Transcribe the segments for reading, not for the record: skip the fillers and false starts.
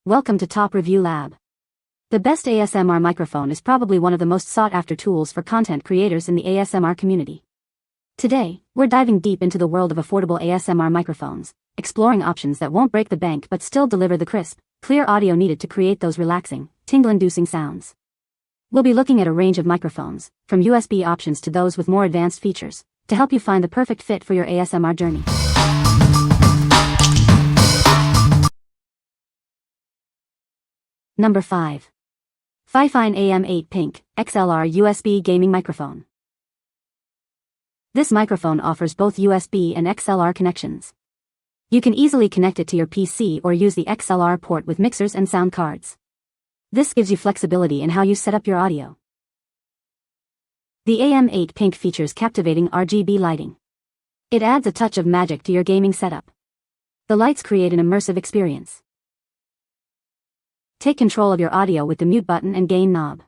Welcome to Top Review Lab. The best ASMR microphone is probably one of the most sought-after tools for content creators in the ASMR community. Today, we're diving deep into the world of affordable ASMR microphones, exploring options that won't break the bank but still deliver the crisp, clear audio needed to create those relaxing, tingle-inducing sounds. We'll be looking at a range of microphones, from USB options to those with more advanced features, to help you find the perfect fit for your ASMR journey. Number 5. FIFINE AM8 Pink XLR USB Gaming Microphone. This microphone offers both USB and XLR connections. You can easily connect it to your PC or use the XLR port with mixers and sound cards. This gives you flexibility in how you set up your audio. The AM8 Pink features captivating RGB lighting. It adds a touch of magic to your gaming setup. The lights create an immersive experience. Take control of your audio with the mute button and gain knob.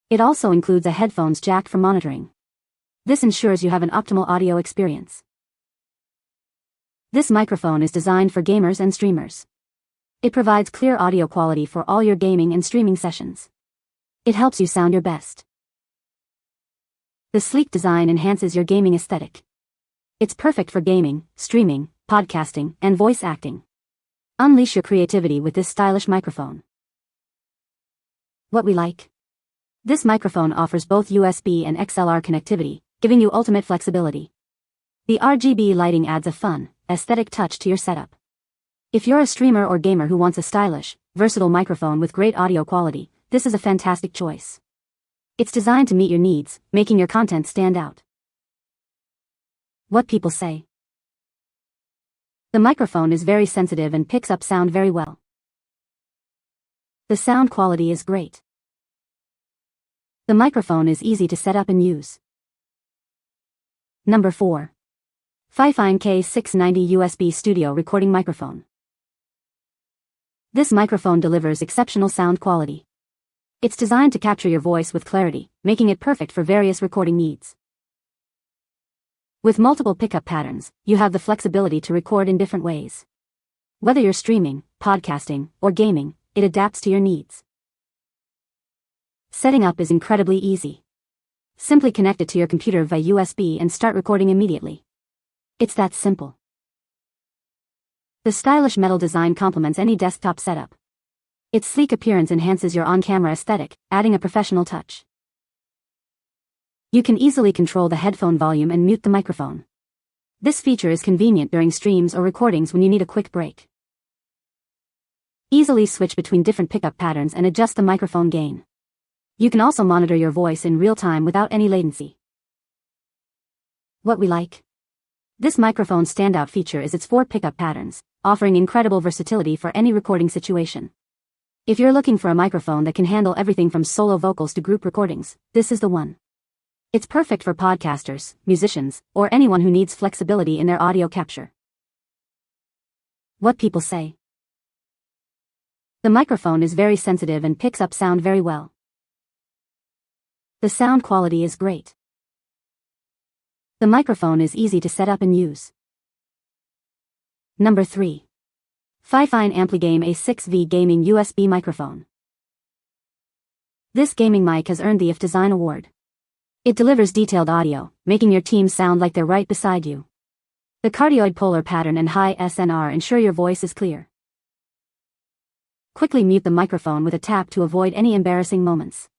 It also includes a headphones jack for monitoring. This ensures you have an optimal audio experience. This microphone is designed for gamers and streamers. It provides clear audio quality for all your gaming and streaming sessions. It helps you sound your best. The sleek design enhances your gaming aesthetic. It's perfect for gaming, streaming, podcasting, and voice acting. Unleash your creativity with this stylish microphone. What we like. This microphone offers both USB and XLR connectivity, giving you ultimate flexibility. The RGB lighting adds a fun, aesthetic touch to your setup. If you're a streamer or gamer who wants a stylish, versatile microphone with great audio quality, this is a fantastic choice. It's designed to meet your needs, making your content stand out. What people say. The microphone is very sensitive and picks up sound very well. The sound quality is great. The microphone is easy to set up and use. Number 4. FIFINE K690 USB Studio Recording Microphone. This microphone delivers exceptional sound quality. It's designed to capture your voice with clarity, making it perfect for various recording needs. With multiple pickup patterns, you have the flexibility to record in different ways. Whether you're streaming, podcasting, or gaming, it adapts to your needs. Setting up is incredibly easy. Simply connect it to your computer via USB and start recording immediately. It's that simple. The stylish metal design complements any desktop setup. Its sleek appearance enhances your on-camera aesthetic, adding a professional touch. You can easily control the headphone volume and mute the microphone. This feature is convenient during streams or recordings when you need a quick break. Easily switch between different pickup patterns and adjust the microphone gain. You can also monitor your voice in real time without any latency. What we like. This microphone's standout feature is its 4 pickup patterns, offering incredible versatility for any recording situation. If you're looking for a microphone that can handle everything from solo vocals to group recordings, this is the one. It's perfect for podcasters, musicians, or anyone who needs flexibility in their audio capture. What people say. The microphone is very sensitive and picks up sound very well. The sound quality is great. The microphone is easy to set up and use. Number 3. FIFINE AmpliGame A6V Gaming USB Microphone. This gaming mic has earned the IF Design Award. It delivers detailed audio, making your team sound like they're right beside you. The cardioid polar pattern and high SNR ensure your voice is clear. Quickly mute the microphone with a tap to avoid any embarrassing moments.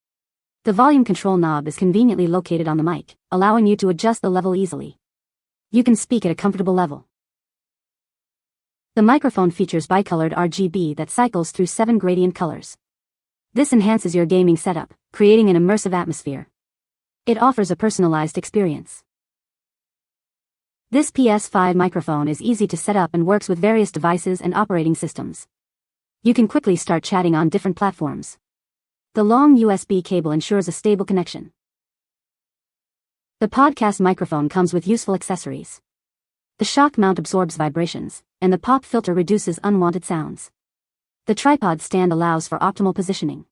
The volume control knob is conveniently located on the mic, allowing you to adjust the level easily. You can speak at a comfortable level. The microphone features bicolored RGB that cycles through 7 gradient colors. This enhances your gaming setup, creating an immersive atmosphere. It offers a personalized experience. This PS5 microphone is easy to set up and works with various devices and operating systems. You can quickly start chatting on different platforms. The long USB cable ensures a stable connection. The podcast microphone comes with useful accessories. The shock mount absorbs vibrations, and the pop filter reduces unwanted sounds. The tripod stand allows for optimal positioning.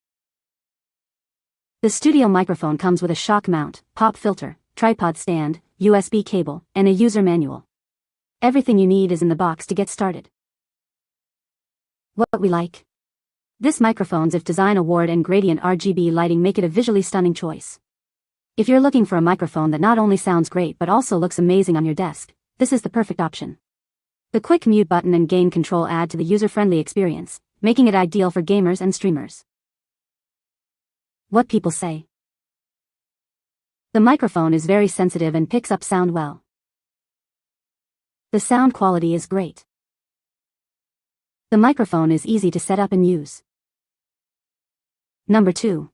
The studio microphone comes with a shock mount, pop filter, tripod stand, USB cable, and a user manual. Everything you need is in the box to get started. What we like. This microphone's IF Design Award and gradient RGB lighting make it a visually stunning choice. If you're looking for a microphone that not only sounds great but also looks amazing on your desk, this is the perfect option. The quick mute button and gain control add to the user-friendly experience, making it ideal for gamers and streamers. What people say. The microphone is very sensitive and picks up sound well. The sound quality is great. The microphone is easy to set up and use. Number 2.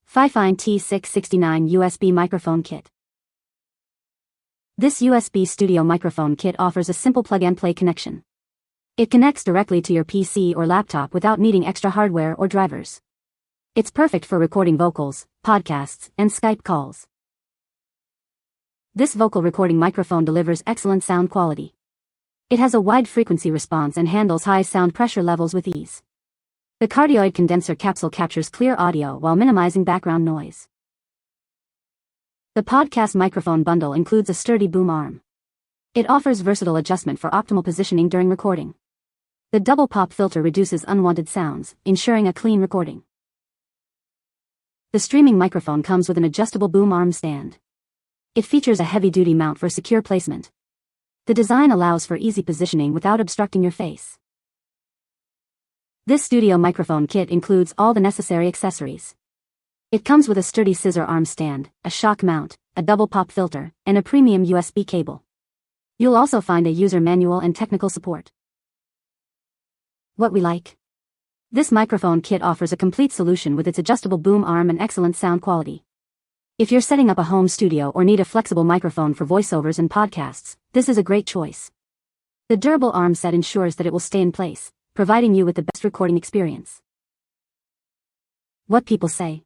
FIFINE T669 USB Microphone Kit. This USB studio microphone kit offers a simple plug-and-play connection. It connects directly to your PC or laptop without needing extra hardware or drivers. It's perfect for recording vocals, podcasts, and Skype calls. This vocal recording microphone delivers excellent sound quality. It has a wide frequency response and handles high sound pressure levels with ease. The cardioid condenser capsule captures clear audio while minimizing background noise. The podcast microphone bundle includes a sturdy boom arm. It offers versatile adjustment for optimal positioning during recording. The double pop filter reduces unwanted sounds, ensuring a clean recording. The streaming microphone comes with an adjustable boom arm stand. It features a heavy-duty mount for secure placement. The design allows for easy positioning without obstructing your face. This studio microphone kit includes all the necessary accessories. It comes with a sturdy scissor arm stand, a shock mount, a double pop filter, and a premium USB cable. You'll also find a user manual and technical support. What we like. This microphone kit offers a complete solution with its adjustable boom arm and excellent sound quality. If you're setting up a home studio or need a flexible microphone for voiceovers and podcasts, this is a great choice. The durable arm set ensures that it will stay in place, providing you with the best recording experience. What people say.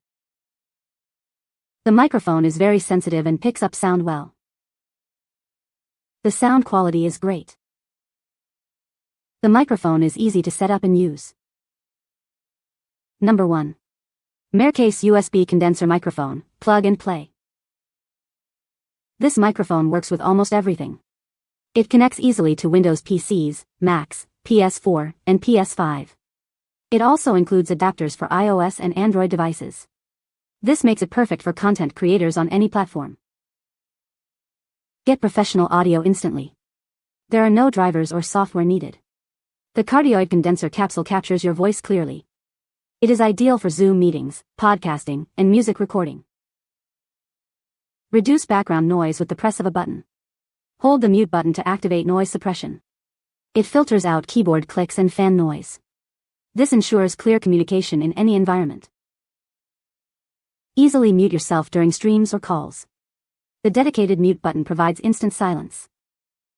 The microphone is very sensitive and picks up sound well. The sound quality is great. The microphone is easy to set up and use. Number 1. Mercase USB Condenser Microphone, Plug and Play. This microphone works with almost everything. It connects easily to Windows PCs, Macs, PS4, and PS5. It also includes adapters for iOS and Android devices. This makes it perfect for content creators on any platform. Get professional audio instantly. There are no drivers or software needed. The cardioid condenser capsule captures your voice clearly. It is ideal for Zoom meetings, podcasting, and music recording. Reduce background noise with the press of a button. Hold the mute button to activate noise suppression. It filters out keyboard clicks and fan noise. This ensures clear communication in any environment. Easily mute yourself during streams or calls. The dedicated mute button provides instant silence.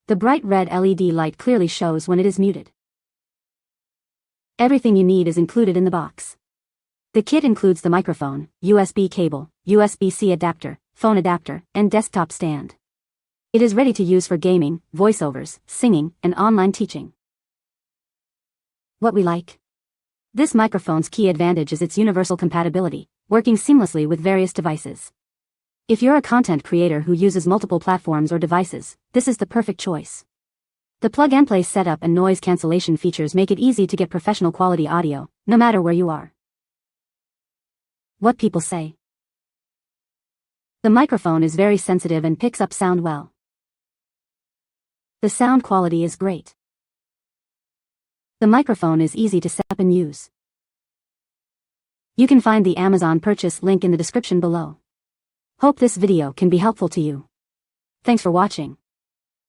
The bright red LED light clearly shows when it is muted. Everything you need is included in the box. The kit includes the microphone, USB cable, USB-C adapter, phone adapter, and desktop stand. It is ready to use for gaming, voiceovers, singing, and online teaching. What we like. This microphone's key advantage is its universal compatibility, working seamlessly with various devices. If you're a content creator who uses multiple platforms or devices, this is the perfect choice. The plug-and-play setup and noise cancellation features make it easy to get professional quality audio, no matter where you are. What people say. The microphone is very sensitive and picks up sound well. The sound quality is great. The microphone is easy to set up and use. You can find the Amazon purchase link in the description below. Hope this video can be helpful to you. Thanks for watching.